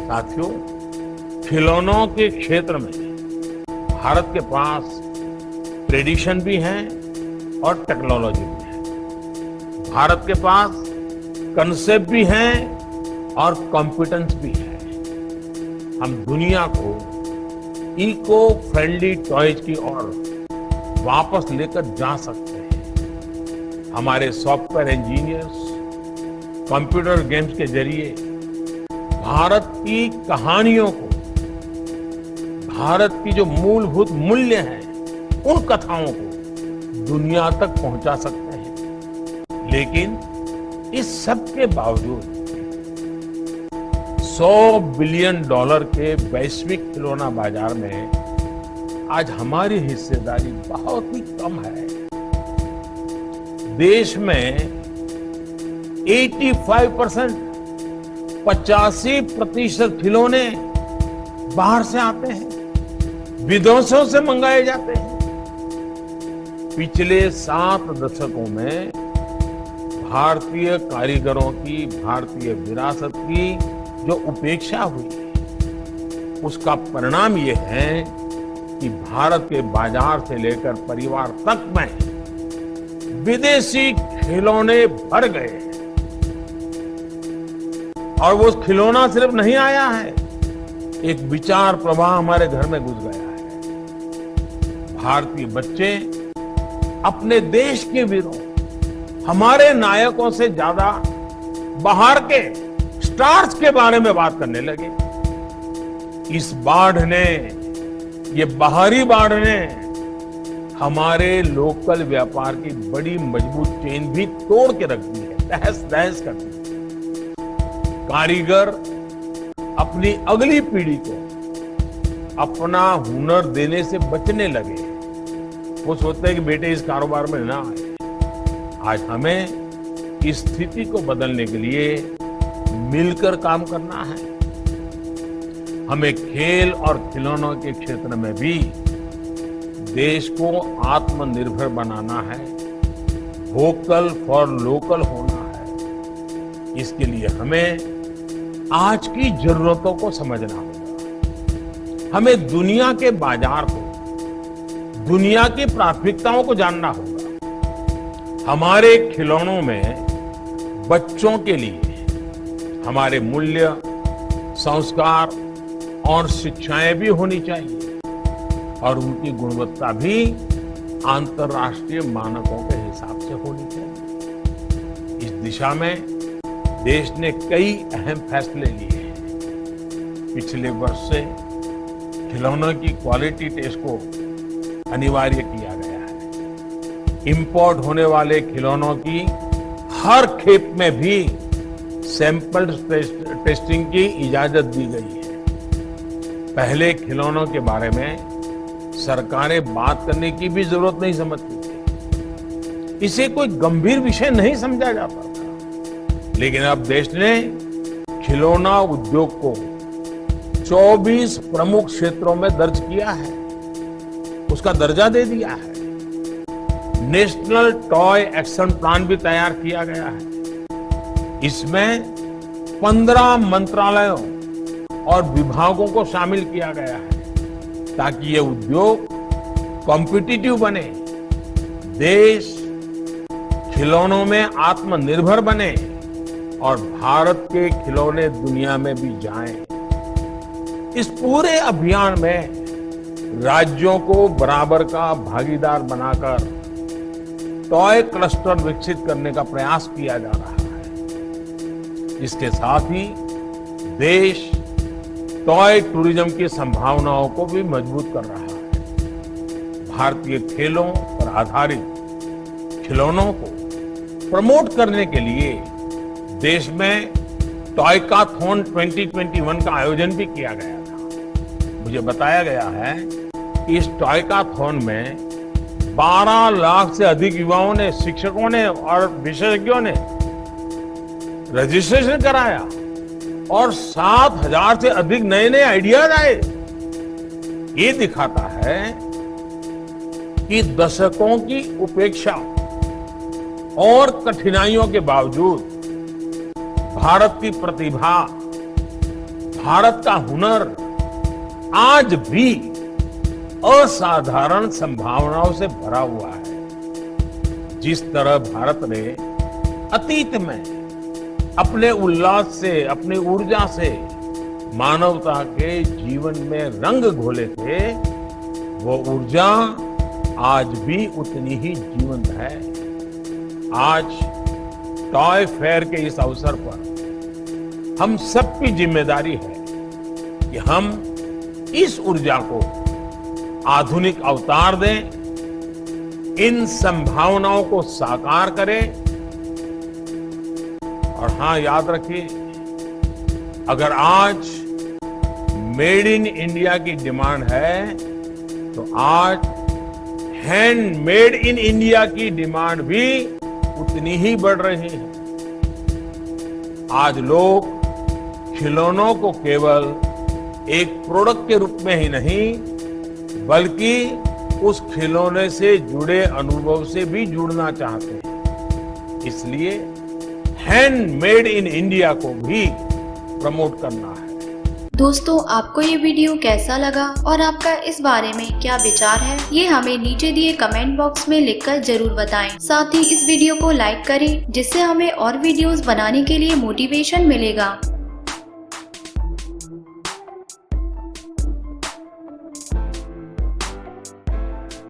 साथियों, खिलौनों के क्षेत्र में भारत के पास ट्रेडिशन भी है और टेक्नोलॉजी भी है। भारत के पास कंसेप्ट भी है और कॉम्पिटेंस भी है। हम दुनिया को इको फ्रेंडली टॉयज की ओर वापस लेकर जा सकते हैं। हमारे सॉफ्टवेयर इंजीनियर्स कंप्यूटर गेम्स के जरिए भारत की कहानियों को, भारत की जो मूलभूत मूल्य हैं, उन कथाओं को दुनिया तक पहुंचा सकते हैं। लेकिन इस सब के बावजूद $100 बिलियन के वैश्विक खिलौना बाजार में आज हमारी हिस्सेदारी बहुत ही कम है। देश में 85% 85% खिलौने बाहर से आते हैं, विदेशों से मंगाए जाते हैं। पिछले 7 दशकों में भारतीय कारीगरों की, भारतीय विरासत की जो उपेक्षा हुई, उसका परिणाम ये है कि भारत के बाजार से लेकर परिवार तक में विदेशी खिलौने भर गए हैं। और वो खिलौना सिर्फ नहीं आया है, एक विचार प्रवाह हमारे घर में घुस गया है। भारतीय बच्चे अपने देश के वीरों, हमारे नायकों से ज्यादा बाहर के स्टार्स के बारे में बात करने लगे। इस बाढ़ ने, ये बाहरी बाढ़ ने हमारे लोकल व्यापार की बड़ी मजबूत चेन भी तोड़ के रख दी है, तहस नहस कर दी। कारीगर अपनी अगली पीढ़ी को अपना हुनर देने से बचने लगे। वो सोचते हैं कि बेटे इस कारोबार में ना आए। आज हमें इस स्थिति को बदलने के लिए मिलकर काम करना है। हमें खेल और खिलौनों के क्षेत्र में भी देश को आत्मनिर्भर बनाना है, वोकल फॉर लोकल होना है। इसके लिए हमें आज की जरूरतों को समझना होगा। हमें दुनिया के बाजार को, दुनिया की प्राथमिकताओं को जानना होगा। हमारे खिलौनों में बच्चों के लिए हमारे मूल्य, संस्कार और शिक्षाएं भी होनी चाहिए और उनकी गुणवत्ता भी अंतर्राष्ट्रीय मानकों के हिसाब से होनी चाहिए। इस दिशा में देश ने कई अहम फैसले लिए हैं। पिछले वर्ष से खिलौनों की क्वालिटी टेस्ट को अनिवार्य किया गया है। इंपोर्ट होने वाले खिलौनों की हर खेप में भी सैंपल टेस्टिंग की इजाजत दी गई है। पहले खिलौनों के बारे में सरकारें बात करने की भी जरूरत नहीं समझती थी। इसे कोई गंभीर विषय नहीं समझा जाता था। लेकिन अब देश ने खिलौना उद्योग को 24 प्रमुख क्षेत्रों में दर्ज किया है, उसका दर्जा दे दिया है। नेशनल टॉय एक्शन प्लान भी तैयार किया गया है। इसमें 15 मंत्रालयों और विभागों को शामिल किया गया है ताकि ये उद्योग कॉम्पिटिटिव बने, देश खिलौनों में आत्मनिर्भर बने और भारत के खिलौने दुनिया में भी जाएं। इस पूरे अभियान में राज्यों को बराबर का भागीदार बनाकर टॉय क्लस्टर विकसित करने का प्रयास किया जा रहा है। इसके साथ ही देश टॉय टूरिज्म की संभावनाओं को भी मजबूत कर रहा है। भारतीय खेलों पर आधारित खिलौनों को प्रमोट करने के लिए देश में टॉयकाथॉन 2021 का आयोजन भी किया गया था। मुझे बताया गया है कि इस टॉयकाथॉन में 12 लाख से अधिक युवाओं ने, शिक्षकों ने और विशेषज्ञों ने रजिस्ट्रेशन कराया और 7,000 से अधिक नए नए आइडियाज आए। ये दिखाता है कि दशकों की उपेक्षा और कठिनाइयों के बावजूद भारत की प्रतिभा, भारत का हुनर आज भी असाधारण संभावनाओं से भरा हुआ है। जिस तरह भारत ने अतीत में अपने उल्लास से, अपनी ऊर्जा से मानवता के जीवन में रंग घोले थे, वो ऊर्जा आज भी उतनी ही जीवंत है। आज टॉय फेयर के इस अवसर पर हम सबकी जिम्मेदारी है कि हम इस ऊर्जा को आधुनिक अवतार दें, इन संभावनाओं को साकार करें। और हाँ, याद रखिए, अगर आज मेड इन इंडिया की डिमांड है तो आज हैंडमेड इन इंडिया की डिमांड भी उतनी ही बढ़ रही है। आज लोग खिलौनों को केवल एक प्रोडक्ट के रूप में ही नहीं, बल्कि उस खिलौने से जुड़े अनुभव से भी जुड़ना चाहते हैं। इसलिए हैंडमेड इन इंडिया को भी प्रमोट करना है। दोस्तों, आपको ये वीडियो कैसा लगा और आपका इस बारे में क्या विचार है, ये हमें नीचे दिए कमेंट बॉक्स में लिखकर जरूर बताएं। साथ ही इस वीडियो को लाइक करें, जिससे हमें और वीडियोस बनाने के लिए मोटिवेशन मिलेगा।